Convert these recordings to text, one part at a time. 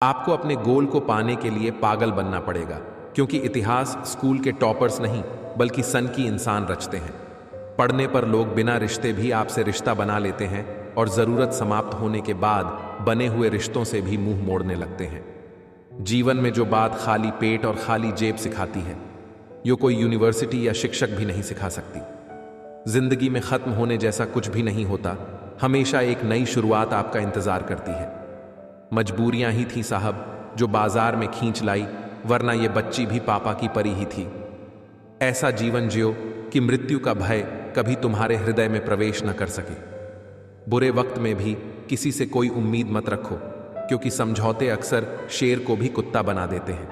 आपको अपने गोल को पाने के लिए पागल बनना पड़ेगा, क्योंकि इतिहास स्कूल के टॉपर्स नहीं बल्कि सन की इंसान रचते हैं। पढ़ने पर लोग बिना रिश्ते भी आपसे रिश्ता बना लेते हैं और ज़रूरत समाप्त होने के बाद बने हुए रिश्तों से भी मुंह मोड़ने लगते हैं। जीवन में जो बात खाली पेट और खाली जेब सिखाती है, यो कोई यूनिवर्सिटी या शिक्षक भी नहीं सिखा सकती। जिंदगी में खत्म होने जैसा कुछ भी नहीं होता, हमेशा एक नई शुरुआत आपका इंतजार करती है। मजबूरियां ही थी साहब जो बाजार में खींच लाई, वरना ये बच्ची भी पापा की परी ही थी। ऐसा जीवन जियो कि मृत्यु का भय कभी तुम्हारे हृदय में प्रवेश न कर सके। बुरे वक्त में भी किसी से कोई उम्मीद मत रखो, क्योंकि समझौते अक्सर शेर को भी कुत्ता बना देते हैं।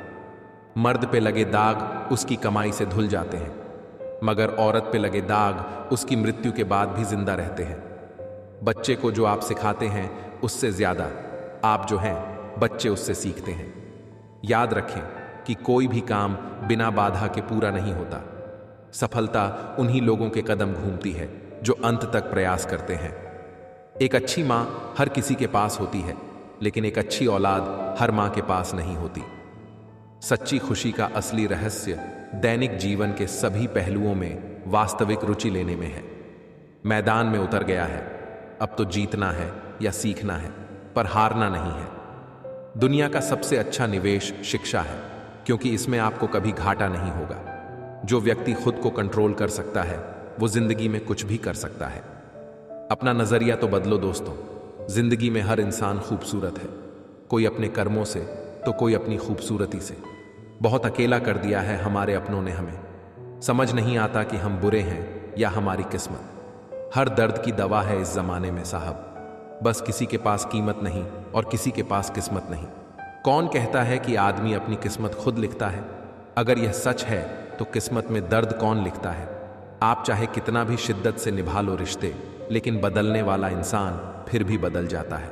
मर्द पे लगे दाग उसकी कमाई से धुल जाते हैं, मगर औरत पे लगे दाग उसकी मृत्यु के बाद भी जिंदा रहते हैं। बच्चे को जो आप सिखाते हैं उससे ज्यादा आप जो हैं बच्चे उससे सीखते हैं। याद रखें कि कोई भी काम बिना बाधा के पूरा नहीं होता। सफलता उन्हीं लोगों के कदम घूमती है जो अंत तक प्रयास करते हैं। एक अच्छी मां हर किसी के पास होती है, लेकिन एक अच्छी औलाद हर मां के पास नहीं होती। सच्ची खुशी का असली रहस्य दैनिक जीवन के सभी पहलुओं में वास्तविक रुचि लेने में है। मैदान में उतर गया है, अब तो जीतना है या सीखना है, पर हारना नहीं है। दुनिया का सबसे अच्छा निवेश शिक्षा है, क्योंकि इसमें आपको कभी घाटा नहीं होगा। जो व्यक्ति खुद को कंट्रोल कर सकता है वो जिंदगी में कुछ भी कर सकता है। अपना नजरिया तो बदलो दोस्तों। जिंदगी में हर इंसान खूबसूरत है, कोई अपने कर्मों से तो कोई अपनी खूबसूरती से। बहुत अकेला कर दिया है हमारे अपनों ने हमें। समझ नहीं आता कि हम बुरे हैं या हमारी किस्मत। हर दर्द की दवा है इस जमाने में साहब, बस किसी के पास कीमत नहीं और किसी के पास किस्मत नहीं। कौन कहता है कि आदमी अपनी किस्मत खुद लिखता है? अगर यह सच है तो किस्मत में दर्द कौन लिखता है? आप चाहे कितना भी शिद्दत से निभा लो रिश्ते, लेकिन बदलने वाला इंसान फिर भी बदल जाता है।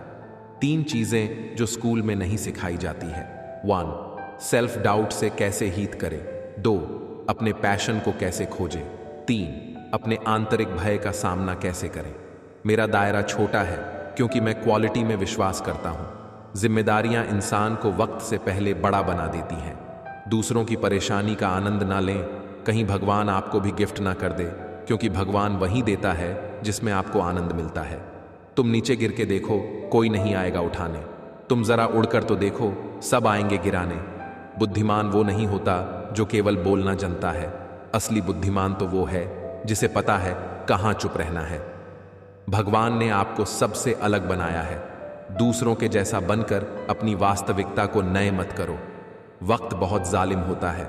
3 चीजें जो स्कूल में नहीं सिखाई जाती है। 1. सेल्फ डाउट से कैसे हीत करें। 2. अपने पैशन को कैसे खोजें। 3. अपने आंतरिक भय का सामना कैसे करें। मेरा दायरा छोटा है क्योंकि मैं क्वालिटी में विश्वास करता हूं। जिम्मेदारियां इंसान को वक्त से पहले बड़ा बना देती हैं। दूसरों की परेशानी का आनंद ना लें, कहीं भगवान आपको भी गिफ्ट ना कर दे, क्योंकि भगवान वही देता है जिसमें आपको आनंद मिलता है। तुम नीचे गिर के देखो, कोई नहीं आएगा उठाने। तुम जरा उड़कर तो देखो, सब आएंगे गिराने। बुद्धिमान वो नहीं होता जो केवल बोलना जानता है। असली बुद्धिमान तो वो है जिसे पता है कहां चुप रहना है। भगवान ने आपको सबसे अलग बनाया है। दूसरों के जैसा बनकर अपनी वास्तविकता को नए मत करो। वक्त बहुत जालिम होता है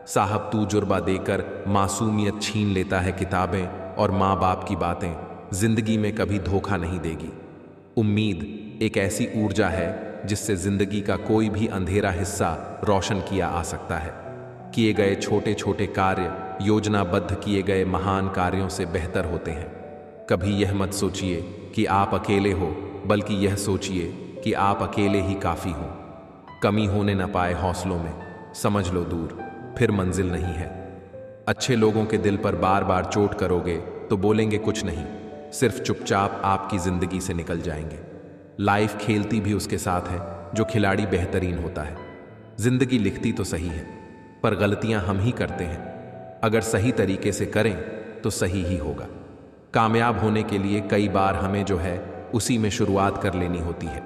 साहब। तू जुर्बा देकर मासूमियत छीन लेता है किताबें और माँ बाप की बातें जिंदगी में कभी धोखा नहीं देगी। उम्मीद एक ऐसी ऊर्जा है जिससे जिंदगी का कोई भी अंधेरा हिस्सा रोशन किया आ सकता है। किए गए छोटे छोटे कार्य योजनाबद्ध किए गए महान कार्यों से बेहतर होते हैं। कभी यह मत सोचिए कि आप अकेले हो, बल्कि यह सोचिए कि आप अकेले ही काफी हो। कमी होने न पाए हौसलों में, समझ लो दूर फिर मंजिल नहीं है। अच्छे लोगों के दिल पर बार बार चोट करोगे तो बोलेंगे कुछ नहीं, सिर्फ चुपचाप आपकी जिंदगी से निकल जाएंगे। लाइफ खेलती भी उसके साथ है जो खिलाड़ी बेहतरीन होता है। जिंदगी लिखती तो सही है, पर गलतियां हम ही करते हैं। अगर सही तरीके से करें तो सही ही होगा। कामयाब होने के लिए कई बार हमें जो है उसी में शुरुआत कर लेनी होती है।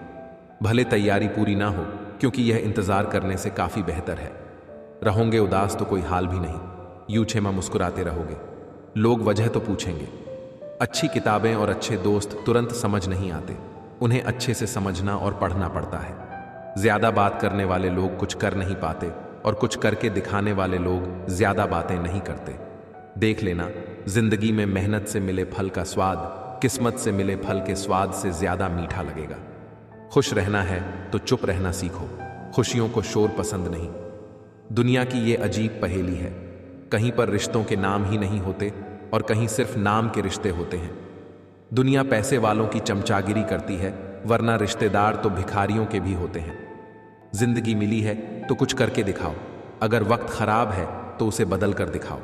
भले तैयारी पूरी ना हो, क्योंकि यह इंतजार करने से काफी बेहतर है। रहोगे उदास तो कोई हाल भी नहीं, यूं छेमा मुस्कुराते रहोगे। लोग वजह तो पूछेंगे। अच्छी किताबें और अच्छे दोस्त तुरंत समझ नहीं आते, उन्हें अच्छे से समझना और पढ़ना पड़ता है। ज्यादा बात करने वाले लोग कुछ कर नहीं पाते और कुछ करके दिखाने वाले लोग ज्यादा बातें नहीं करते। देख लेना, जिंदगी में मेहनत से मिले फल का स्वाद किस्मत से मिले फल के स्वाद से ज्यादा मीठा लगेगा। खुश रहना है तो चुप रहना सीखो। खुशियों को शोर पसंद नहीं। दुनिया की ये अजीब पहेली है, कहीं पर रिश्तों के नाम ही नहीं होते और कहीं सिर्फ नाम के रिश्ते होते हैं। दुनिया पैसे वालों की चमचागिरी करती है, वरना रिश्तेदार तो भिखारियों के भी होते हैं। जिंदगी मिली है तो कुछ करके दिखाओ। अगर वक्त खराब है तो उसे बदल कर दिखाओ।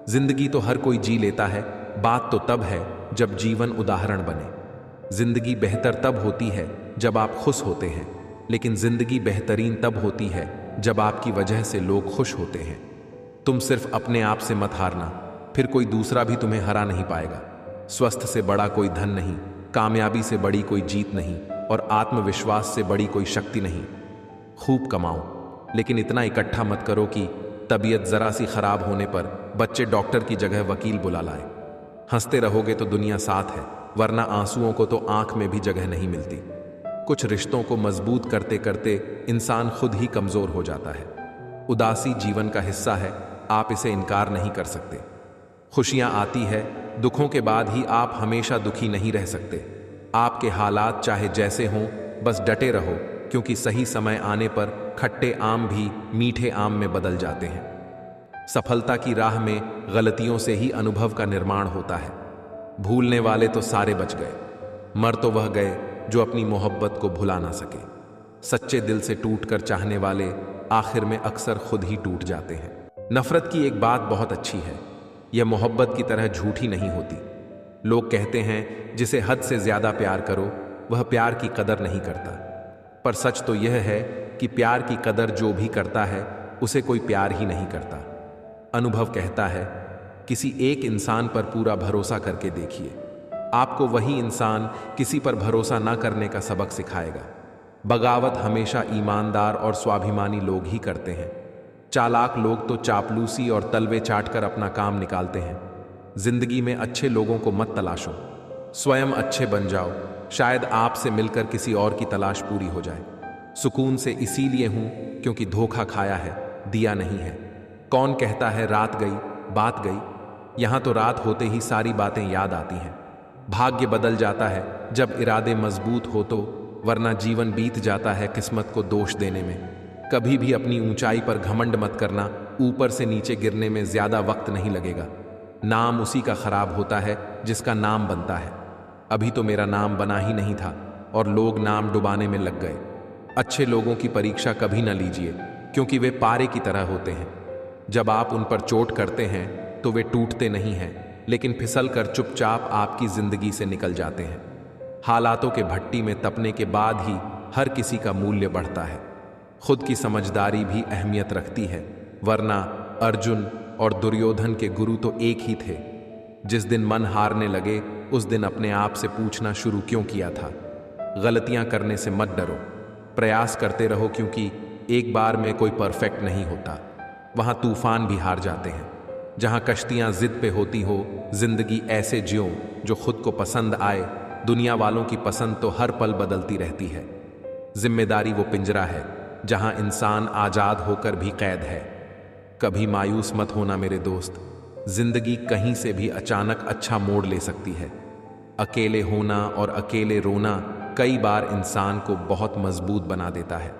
जिंदगी तो हर कोई जी लेता है, बात तो तब है जब जीवन उदाहरण बने। जिंदगी बेहतर तब होती है जब आप खुश होते हैं। लेकिन जिंदगी बेहतरीन तब होती है जब आपकी वजह से लोग खुश होते हैं। तुम सिर्फ अपने आप से मत हारना, फिर कोई दूसरा भी तुम्हें हरा नहीं पाएगा। स्वस्थ से बड़ा कोई धन नहीं, कामयाबी से बड़ी कोई जीत नहीं, और आत्मविश्वास से बड़ी कोई शक्ति नहीं। खूब कमाओ, लेकिन इतना इकट्ठा मत करो कि तबीयत जरा सी खराब होने पर बच्चे डॉक्टर की जगह वकील बुला लाए। हंसते रहोगे तो दुनिया साथ है, वरना आंसुओं को तो आंख में भी जगह नहीं मिलती। कुछ रिश्तों को मजबूत करते करते इंसान खुद ही कमजोर हो जाता है। उदासी जीवन का हिस्सा है, आप इसे इनकार नहीं कर सकते। खुशियां आती है, दुखों के बाद ही आप हमेशा दुखी नहीं रह सकते। आपके हालात चाहे जैसे हों, बस डटे रहो, क्योंकि सही समय आने पर खट्टे आम भी मीठे आम में बदल जाते हैं। सफलता की राह में गलतियों से ही अनुभव का निर्माण होता है। भूलने वाले तो सारे बच गए, मर तो वह गए जो अपनी मोहब्बत को भुला ना सके। सच्चे दिल से टूटकर चाहने वाले आखिर में अक्सर खुद ही टूट जाते हैं। नफरत की एक बात बहुत अच्छी है, यह मोहब्बत की तरह झूठी नहीं होती। लोग कहते हैं जिसे हद से ज्यादा प्यार करो वह प्यार की कदर नहीं करता, पर सच तो यह है कि प्यार की कदर जो भी करता है उसे कोई प्यार ही नहीं करता। अनुभव कहता है किसी एक इंसान पर पूरा भरोसा करके देखिए, आपको वही इंसान किसी पर भरोसा ना करने का सबक सिखाएगा। बगावत हमेशा ईमानदार और स्वाभिमानी लोग ही करते हैं। चालाक लोग तो चापलूसी और तलवे चाटकर अपना काम निकालते हैं। जिंदगी में अच्छे लोगों को मत तलाशो, स्वयं अच्छे बन जाओ, शायद आपसे मिलकर किसी और की तलाश पूरी हो जाए। सुकून से इसीलिए हूं क्योंकि धोखा खाया है, दिया नहीं है। कौन कहता है रात गई बात गई, यहां तो रात होते ही सारी बातें याद आती हैं। भाग्य बदल जाता है जब इरादे मजबूत हो तो, वरना जीवन बीत जाता है किस्मत को दोष देने में। कभी भी अपनी ऊंचाई पर घमंड मत करना, ऊपर से नीचे गिरने में ज्यादा वक्त नहीं लगेगा। नाम उसी का खराब होता है जिसका नाम बनता है। अभी तो मेरा नाम बना ही नहीं था और लोग नाम डुबाने में लग गए। अच्छे लोगों की परीक्षा कभी ना लीजिए, क्योंकि वे पारे की तरह होते हैं। जब आप उन पर चोट करते हैं तो वे टूटते नहीं हैं, लेकिन फिसल कर चुपचाप आपकी जिंदगी से निकल जाते हैं। हालातों के भट्टी में तपने के बाद ही हर किसी का मूल्य बढ़ता है। खुद की समझदारी भी अहमियत रखती है, वरना अर्जुन और दुर्योधन के गुरु तो एक ही थे। जिस दिन मन हारने लगे उस दिन अपने आप से पूछना शुरू क्यों किया था। गलतियां करने से मत डरो, प्रयास करते रहो, क्योंकि एक बार में कोई परफेक्ट नहीं होता। वहां तूफान भी हार जाते हैं। जहां कश्तियां जिद पे होती हो, जिंदगी ऐसे जियो जो खुद को पसंद आए। दुनिया वालों की पसंद तो हर पल बदलती रहती है। जिम्मेदारी वो पिंजरा है जहां इंसान आजाद होकर भी कैद है। कभी मायूस मत होना मेरे दोस्त, जिंदगी कहीं से भी अचानक अच्छा मोड़ ले सकती है। अकेले होना और अकेले रोना कई बार इंसान को बहुत मजबूत बना देता है।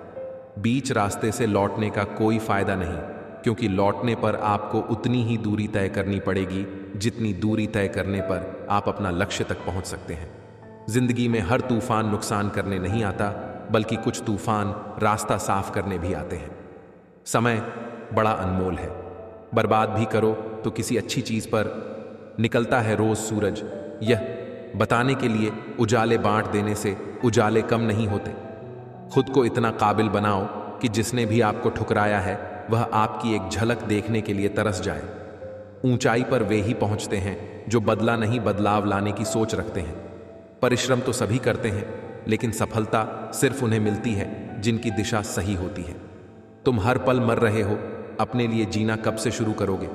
बीच रास्ते से लौटने का कोई फायदा नहीं, क्योंकि लौटने पर आपको उतनी ही दूरी तय करनी पड़ेगी जितनी दूरी तय करने पर आप अपना लक्ष्य तक पहुंच सकते हैं। जिंदगी में हर तूफान नुकसान करने नहीं आता, बल्कि कुछ तूफान रास्ता साफ करने भी आते हैं। समय बड़ा अनमोल है, बर्बाद भी करो तो किसी अच्छी चीज पर निकलता है रोज सूरज, यह बताने के लिए उजाले बांट देने से उजाले कम नहीं होते। खुद को इतना काबिल बनाओ कि जिसने भी आपको ठुकराया है वह आपकी एक झलक देखने के लिए तरस जाए। ऊंचाई पर वे ही पहुंचते हैं जो बदला नहीं बदलाव लाने की सोच रखते हैं। परिश्रम तो सभी करते हैं, लेकिन सफलता सिर्फ उन्हें मिलती है जिनकी दिशा सही होती है। तुम हर पल मर रहे हो, अपने लिए जीना कब से शुरू करोगे?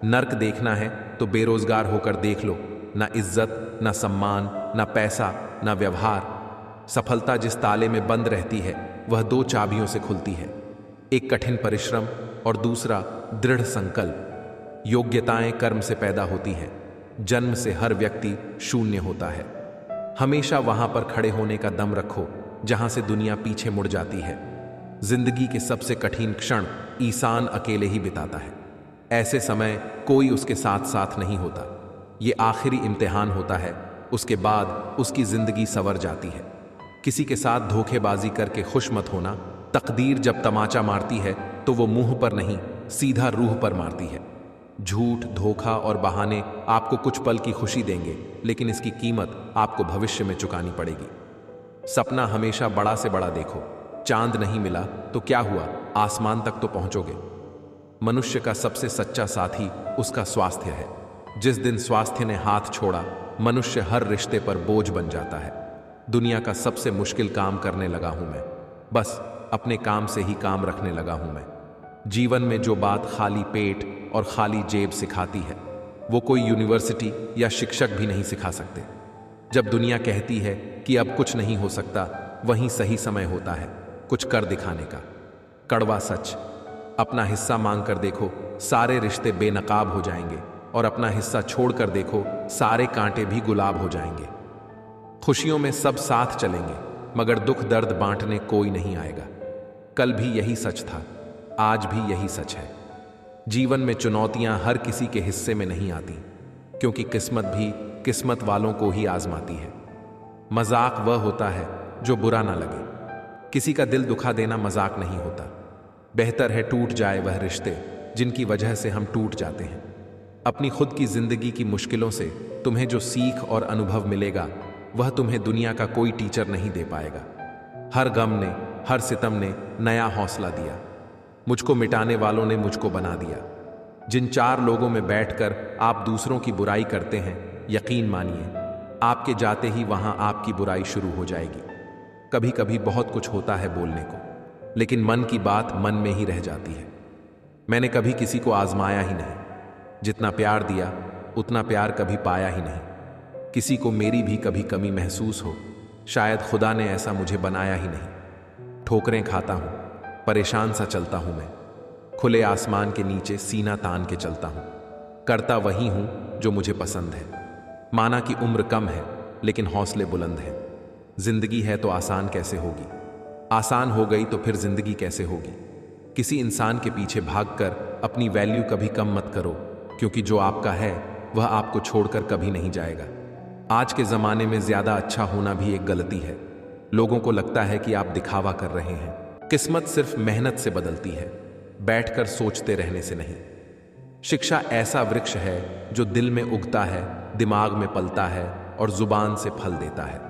नर्क देखना है तो बेरोजगार होकर देख लो। ना इज्जत, ना सम्मान, ना पैसा, ना व्यवहार। सफलता जिस ताले में बंद रहती है वह दो चाबियों से खुलती है, एक कठिन परिश्रम और दूसरा दृढ़ संकल्प। योग्यताएं कर्म से पैदा होती हैं, जन्म से हर व्यक्ति शून्य होता है। हमेशा वहां पर खड़े होने का दम रखो जहां से दुनिया पीछे मुड़ जाती है। जिंदगी के सबसे कठिन क्षण इंसान अकेले ही बिताता है। ऐसे समय कोई उसके साथ साथ नहीं होता। ये आखिरी इम्तिहान होता है, उसके बाद उसकी जिंदगी संवर जाती है। किसी के साथ धोखेबाजी करके खुश मत होना। तकदीर जब तमाचा मारती है तो वो मुंह पर नहीं, सीधा रूह पर मारती है। झूठ, धोखा और बहाने आपको कुछ पल की खुशी देंगे, लेकिन इसकी कीमत आपको भविष्य में चुकानी पड़ेगी। सपना हमेशा बड़ा से बड़ा देखो, चांद नहीं मिला तो क्या हुआ, आसमान तक तो पहुंचोगे। मनुष्य का सबसे सच्चा साथी उसका स्वास्थ्य है। जिस दिन स्वास्थ्य ने हाथ छोड़ा, मनुष्य हर रिश्ते पर बोझ बन जाता है। दुनिया का सबसे मुश्किल काम करने लगा हूं मैं, बस अपने काम से ही काम रखने लगा हूं मैं। जीवन में जो बात खाली पेट और खाली जेब सिखाती है, वो कोई यूनिवर्सिटी या शिक्षक भी नहीं सिखा सकते। जब दुनिया कहती है कि अब कुछ नहीं हो सकता, वहीं सही समय होता है कुछ कर दिखाने का। कड़वा सच, अपना हिस्सा मांग कर देखो, सारे रिश्ते बेनकाब हो जाएंगे, और अपना हिस्सा छोड़ कर देखो, सारे कांटे भी गुलाब हो जाएंगे। खुशियों में सब साथ चलेंगे, मगर दुख दर्द बांटने कोई नहीं आएगा। कल भी यही सच था, आज भी यही सच है। जीवन में चुनौतियां हर किसी के हिस्से में नहीं आती, क्योंकि किस्मत भी किस्मत वालों को ही आजमाती है। मजाक वह होता है जो बुरा ना लगे। किसी का दिल दुखा देना मजाक नहीं होता। बेहतर है टूट जाए वह रिश्ते जिनकी वजह से हम टूट जाते हैं। अपनी खुद की जिंदगी की मुश्किलों से तुम्हें जो सीख और अनुभव मिलेगा, वह तुम्हें दुनिया का कोई टीचर नहीं दे पाएगा। हर गम ने, हर सितम ने नया हौसला दिया। मुझको मिटाने वालों ने मुझको बना दिया। जिन 4 लोगों में बैठकर आप दूसरों की बुराई करते हैं, यकीन मानिए आपके जाते ही वहां आपकी बुराई शुरू हो जाएगी। कभी कभी बहुत कुछ होता है बोलने को, लेकिन मन की बात मन में ही रह जाती है। मैंने कभी किसी को आजमाया ही नहीं। जितना प्यार दिया उतना प्यार कभी पाया ही नहीं। किसी को मेरी भी कभी कमी महसूस हो, शायद खुदा ने ऐसा मुझे बनाया ही नहीं। ठोकरें खाता हूं, परेशान सा चलता हूं मैं। खुले आसमान के नीचे सीना तान के चलता हूं। करता वही हूं जो मुझे पसंद है। माना कि उम्र कम है, लेकिन हौसले बुलंद हैं। जिंदगी है तो आसान कैसे होगी? आसान हो गई तो फिर जिंदगी कैसे होगी? किसी इंसान के पीछे भागकर अपनी वैल्यू कभी कम मत करो, क्योंकि जो आपका है वह आपको छोड़कर कभी नहीं जाएगा। आज के ज़माने में ज़्यादा अच्छा होना भी एक गलती है। लोगों को लगता है कि आप दिखावा कर रहे हैं। किस्मत सिर्फ मेहनत से बदलती है, बैठकर सोचते रहने से नहीं। शिक्षा ऐसा वृक्ष है जो दिल में उगता है, दिमाग में पलता है और जुबान से फल देता है।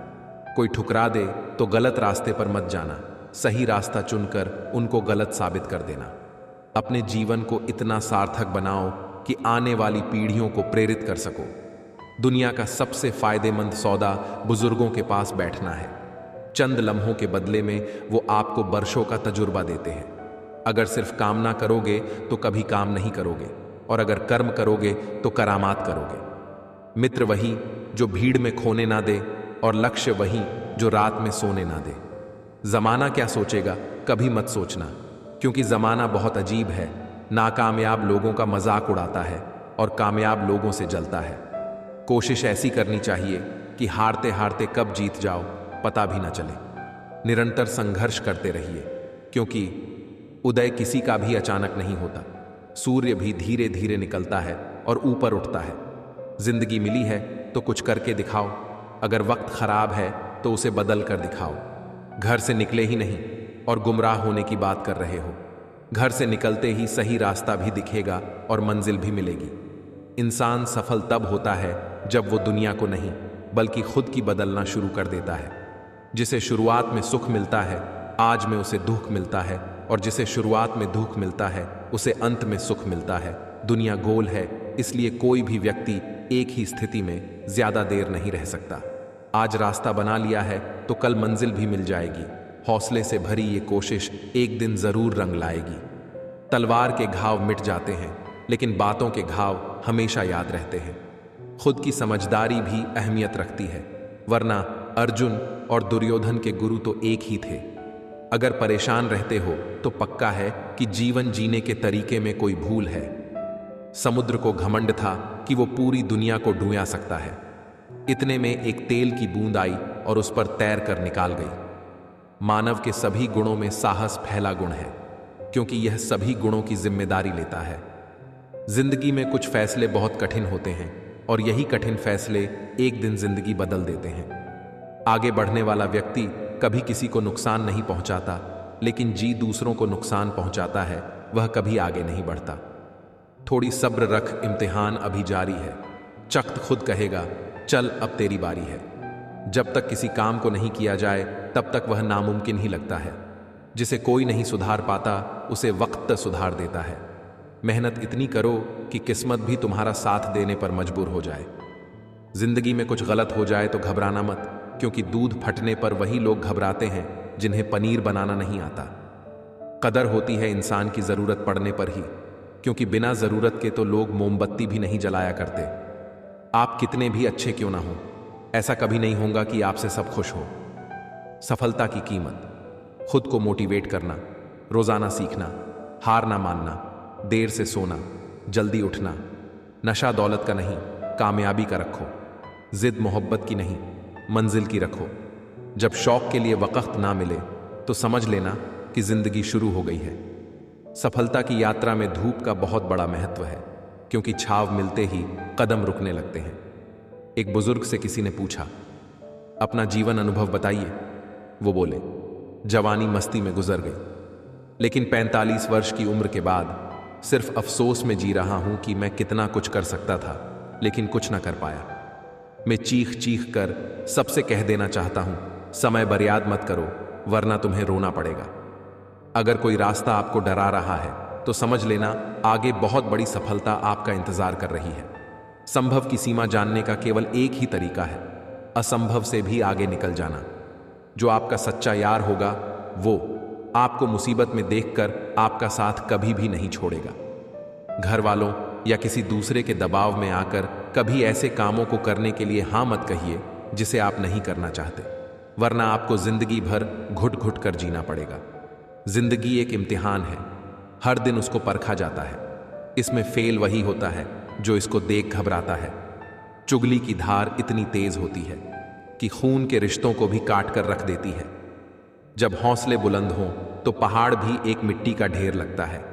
कोई ठुकरा दे तो गलत रास्ते पर मत जाना, सही रास्ता चुनकर उनको गलत साबित कर देना। अपने जीवन को इतना सार्थक बनाओ कि आने वाली पीढ़ियों को प्रेरित कर सको। दुनिया का सबसे फायदेमंद सौदा बुजुर्गों के पास बैठना है। चंद लम्हों के बदले में वो आपको वर्षों का तजुर्बा देते हैं। अगर सिर्फ कामना करोगे तो कभी काम नहीं करोगे, और अगर कर्म करोगे तो करामात करोगे। मित्र वही जो भीड़ में खोने ना दे, और लक्ष्य वही जो रात में सोने ना दे। जमाना क्या सोचेगा कभी मत सोचना, क्योंकि जमाना बहुत अजीब है। नाकामयाब लोगों का मजाक उड़ाता है और कामयाब लोगों से जलता है। कोशिश ऐसी करनी चाहिए कि हारते हारते कब जीत जाओ पता भी ना चले। निरंतर संघर्ष करते रहिए, क्योंकि उदय किसी का भी अचानक नहीं होता। सूर्य भी धीरे धीरे निकलता है और ऊपर उठता है। जिंदगी मिली है तो कुछ करके दिखाओ। अगर वक्त खराब है तो उसे बदल कर दिखाओ। घर से निकले ही नहीं और गुमराह होने की बात कर रहे हो। घर से निकलते ही सही रास्ता भी दिखेगा और मंजिल भी मिलेगी। इंसान सफल तब होता है जब वो दुनिया को नहीं बल्कि खुद की बदलना शुरू कर देता है। जिसे शुरुआत में सुख मिलता है, आज में उसे दुख मिलता है, और जिसे शुरुआत में दुख मिलता है उसे अंत में सुख मिलता है। दुनिया गोल है, इसलिए कोई भी व्यक्ति एक ही स्थिति में ज्यादा देर नहीं रह सकता। आज रास्ता बना लिया है तो कल मंजिल भी मिल जाएगी। हौसले से भरी ये कोशिश एक दिन जरूर रंग लाएगी। तलवार के घाव मिट जाते हैं, लेकिन बातों के घाव हमेशा याद रहते हैं। खुद की समझदारी भी अहमियत रखती है, वरना अर्जुन और दुर्योधन के गुरु तो एक ही थे। अगर परेशान रहते हो तो पक्का है कि जीवन जीने के तरीके में कोई भूल है। समुद्र को घमंड था कि वो पूरी दुनिया को डूबा सकता है। इतने में एक तेल की बूंद आई और उस पर तैर कर निकाल गई। मानव के सभी गुणों में साहस पहला गुण है, क्योंकि यह सभी गुणों की जिम्मेदारी लेता है। जिंदगी में कुछ फैसले बहुत कठिन होते हैं, और यही कठिन फैसले एक दिन जिंदगी बदल देते हैं। आगे बढ़ने वाला व्यक्ति कभी किसी को नुकसान नहीं पहुंचाता, लेकिन जी दूसरों को नुकसान पहुंचाता है, वह कभी आगे नहीं बढ़ता। थोड़ी सब्र रख, इम्तिहान अभी जारी है। चक्त खुद कहेगा, चल अब तेरी बारी है। जब तक किसी काम को नहीं किया जाए तब तक वह नामुमकिन ही लगता है। जिसे कोई नहीं सुधार पाता उसे वक्त सुधार देता है। मेहनत इतनी करो कि किस्मत भी तुम्हारा साथ देने पर मजबूर हो जाए। जिंदगी में कुछ गलत हो जाए तो घबराना मत, क्योंकि दूध फटने पर वही लोग घबराते हैं जिन्हें पनीर बनाना नहीं आता। कदर होती है इंसान की जरूरत पड़ने पर ही, क्योंकि बिना जरूरत के तो लोग मोमबत्ती भी नहीं जलाया करते। आप कितने भी अच्छे क्यों ना हो, ऐसा कभी नहीं होगा कि आपसे सब खुश हो। सफलता की कीमत, खुद को मोटिवेट करना, रोजाना सीखना, हार ना मानना, देर से सोना, जल्दी उठना। नशा दौलत का नहीं, कामयाबी का रखो। जिद मोहब्बत की नहीं, मंजिल की रखो। जब शौक के लिए वक्त ना मिले तो समझ लेना कि जिंदगी शुरू हो गई है। सफलता की यात्रा में धूप का बहुत बड़ा महत्व है, क्योंकि छाव मिलते ही कदम रुकने लगते हैं। एक बुजुर्ग से किसी ने पूछा, अपना जीवन अनुभव बताइए। वो बोले, जवानी मस्ती में गुजर गई, लेकिन 45 वर्ष की उम्र के बाद सिर्फ अफसोस में जी रहा हूं कि मैं कितना कुछ कर सकता था लेकिन कुछ ना कर पाया। मैं चीख चीख कर सबसे कह देना चाहता हूं, समय बर्बाद मत करो, वरना तुम्हें रोना पड़ेगा। अगर कोई रास्ता आपको डरा रहा है तो समझ लेना आगे बहुत बड़ी सफलता आपका इंतजार कर रही है। संभव की सीमा जानने का केवल एक ही तरीका है, असंभव से भी आगे निकल जाना। जो आपका सच्चा यार होगा वो आपको मुसीबत में देखकर आपका साथ कभी भी नहीं छोड़ेगा। घर वालों या किसी दूसरे के दबाव में आकर कभी ऐसे कामों को करने के लिए हां मत कहिए जिसे आप नहीं करना चाहते, वरना आपको जिंदगी भर घुट घुट कर जीना पड़ेगा। जिंदगी एक इम्तिहान है, हर दिन उसको परखा जाता है। इसमें फेल वही होता है जो इसको देख घबराता है। चुगली की धार इतनी तेज होती है कि खून के रिश्तों को भी काट कर रख देती है। जब हौसले बुलंद हों तो पहाड़ भी एक मिट्टी का ढेर लगता है।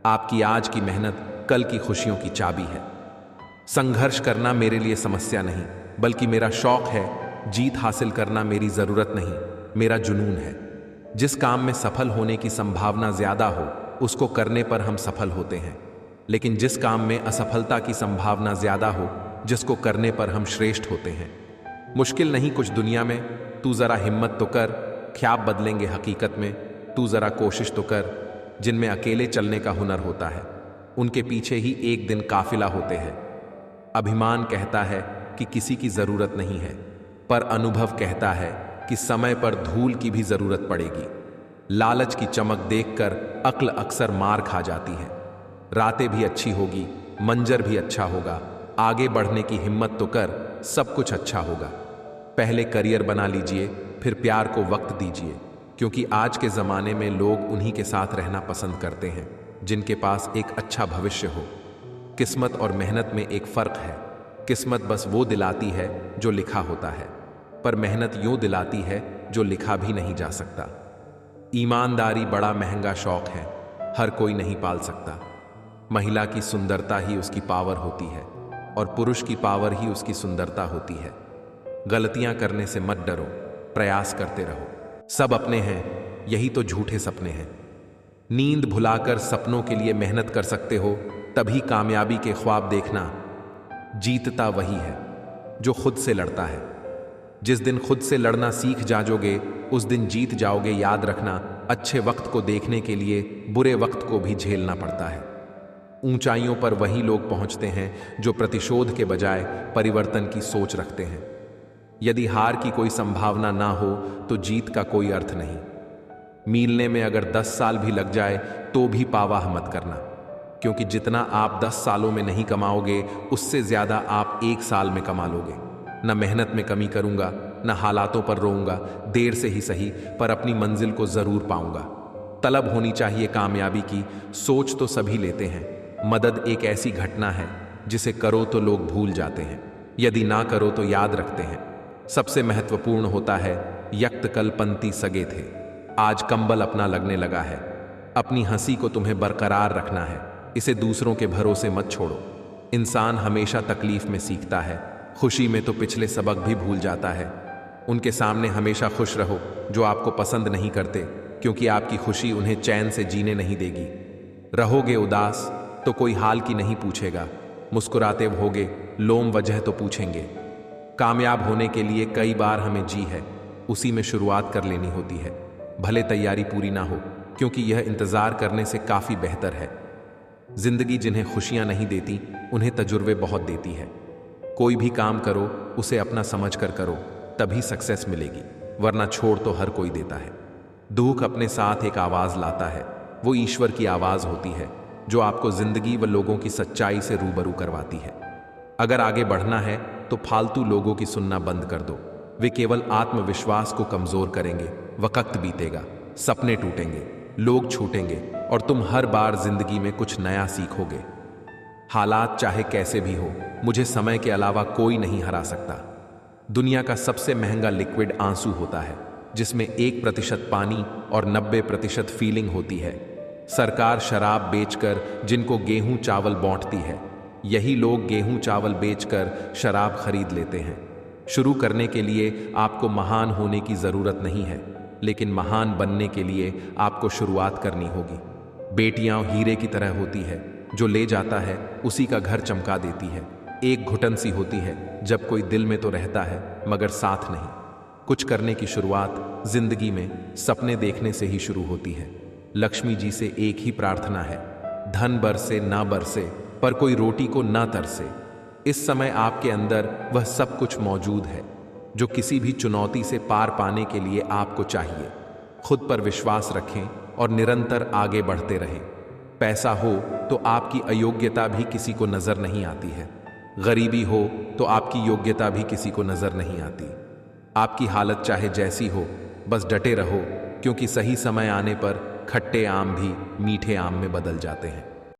आपकी आज की मेहनत कल की खुशियों की चाबी है। संघर्ष करना मेरे लिए समस्या नहीं, बल्कि मेरा शौक है। जीत हासिल करना मेरी जरूरत नहीं, मेरा जुनून है। जिस काम में सफल होने की संभावना ज्यादा हो उसको करने पर हम सफल होते हैं, लेकिन जिस काम में असफलता की संभावना ज्यादा हो जिसको करने पर हम श्रेष्ठ होते हैं। मुश्किल नहीं कुछ दुनिया में, तू जरा हिम्मत तो कर। ख्याब बदलेंगे हकीकत में, तू जरा कोशिश तो कर। जिनमें अकेले चलने का हुनर होता है उनके पीछे ही एक दिन काफिला होते हैं। अभिमान कहता है कि किसी की जरूरत नहीं है, पर अनुभव कहता है कि समय पर धूल की भी जरूरत पड़ेगी। लालच की चमक देखकर अक्ल अक्सर मार खा जाती है। रातें भी अच्छी होगी, मंजर भी अच्छा होगा। आगे बढ़ने की हिम्मत तो कर, सब कुछ अच्छा होगा। पहले करियर बना लीजिए, फिर प्यार को वक्त दीजिए, क्योंकि आज के जमाने में लोग उन्हीं के साथ रहना पसंद करते हैं जिनके पास एक अच्छा भविष्य हो। किस्मत और मेहनत में एक फर्क है। किस्मत बस वो दिलाती है जो लिखा होता है, पर मेहनत यूं दिलाती है जो लिखा भी नहीं जा सकता। ईमानदारी बड़ा महंगा शौक है, हर कोई नहीं पाल सकता। महिला की सुंदरता ही उसकी पावर होती है और पुरुष की पावर ही उसकी सुंदरता होती है। गलतियां करने से मत डरो, प्रयास करते रहो। सब अपने हैं, यही तो झूठे सपने हैं। नींद भुलाकर सपनों के लिए मेहनत कर सकते हो, तभी कामयाबी के ख्वाब देखना। जीतता वही है जो खुद से लड़ता है। जिस दिन खुद से लड़ना सीख जाओगे उस दिन जीत जाओगे। याद रखना, अच्छे वक्त को देखने के लिए बुरे वक्त को भी झेलना पड़ता है। ऊंचाइयों पर वही लोग पहुंचते हैं जो प्रतिशोध के बजाय परिवर्तन की सोच रखते हैं। यदि हार की कोई संभावना ना हो तो जीत का कोई अर्थ नहीं। मीलने में अगर 10 साल भी लग जाए तो भी पावाह मत करना, क्योंकि जितना आप 10 सालों में नहीं कमाओगे उससे ज्यादा आप 1 साल में कमा लोगे। न मेहनत में कमी करूंगा, न हालातों पर रोऊंगा। देर से ही सही, पर अपनी मंजिल को जरूर पाऊंगा। तलब होनी चाहिए कामयाबी की, सोच तो सभी लेते हैं। मदद एक ऐसी घटना है जिसे करो तो लोग भूल जाते हैं, यदि ना करो तो याद रखते हैं। सबसे महत्वपूर्ण होता है, यक्त कल पंती सगे थे, आज कंबल अपना लगने लगा है। अपनी हंसी को तुम्हें बरकरार रखना है, इसे दूसरों के भरोसे मत छोड़ो। इंसान हमेशा तकलीफ में सीखता है, खुशी में तो पिछले सबक भी भूल जाता है। उनके सामने हमेशा खुश रहो जो आपको पसंद नहीं करते, क्योंकि आपकी खुशी उन्हें चैन से जीने नहीं देगी। रहोगे उदास तो कोई हाल की नहीं पूछेगा, मुस्कुराते होगे लोम वजह तो पूछेंगे। कामयाब होने के लिए कई बार हमें जी है, उसी में शुरुआत कर लेनी होती है। भले तैयारी पूरी ना हो, क्योंकि यह इंतजार करने से काफी बेहतर है। जिंदगी जिन्हें खुशियां नहीं देती, उन्हें तजुर्बे बहुत देती है। कोई भी काम करो, उसे अपना समझकर करो, तभी सक्सेस मिलेगी, वरना छोड़ तो हर कोई देता है। दुख अपने साथ एक आवाज लाता है, वो ईश्वर की आवाज होती है जो आपको जिंदगी व लोगों की सच्चाई से रूबरू करवाती है। अगर आगे बढ़ना है तो फालतू लोगों की सुनना बंद कर दो, वे केवल आत्मविश्वास को कमजोर करेंगे। वक्त बीतेगा, सपने टूटेंगे, लोग छूटेंगे और तुम हर बार जिंदगी में कुछ नया सीखोगे। हालात चाहे कैसे भी हो, मुझे समय के अलावा कोई नहीं हरा सकता। दुनिया का सबसे महंगा लिक्विड आंसू होता है, जिसमें 1% पानी और 90% फीलिंग होती है। सरकार शराब बेचकर जिनको गेहूं चावल बांटती है, यही लोग गेहूं चावल बेचकर शराब खरीद लेते हैं। शुरू करने के लिए आपको महान होने की जरूरत नहीं है, लेकिन महान बनने के लिए आपको शुरुआत करनी होगी। बेटियां हीरे की तरह होती है, जो ले जाता है उसी का घर चमका देती है। एक घुटन सी होती है जब कोई दिल में तो रहता है मगर साथ नहीं। कुछ करने की शुरुआत जिंदगी में सपने देखने से ही शुरू होती है। लक्ष्मी जी से एक ही प्रार्थना है, धन बरसे ना बरसे पर कोई रोटी को ना तरसे। इस समय आपके अंदर वह सब कुछ मौजूद है जो किसी भी चुनौती से पार पाने के लिए आपको चाहिए। खुद पर विश्वास रखें और निरंतर आगे बढ़ते रहें। पैसा हो तो आपकी अयोग्यता भी किसी को नजर नहीं आती है। गरीबी हो तो आपकी योग्यता भी किसी को नजर नहीं आती। आपकी हालत चाहे जैसी हो, बस डटे रहो, क्योंकि सही समय आने पर खट्टे आम भी मीठे आम में बदल जाते हैं।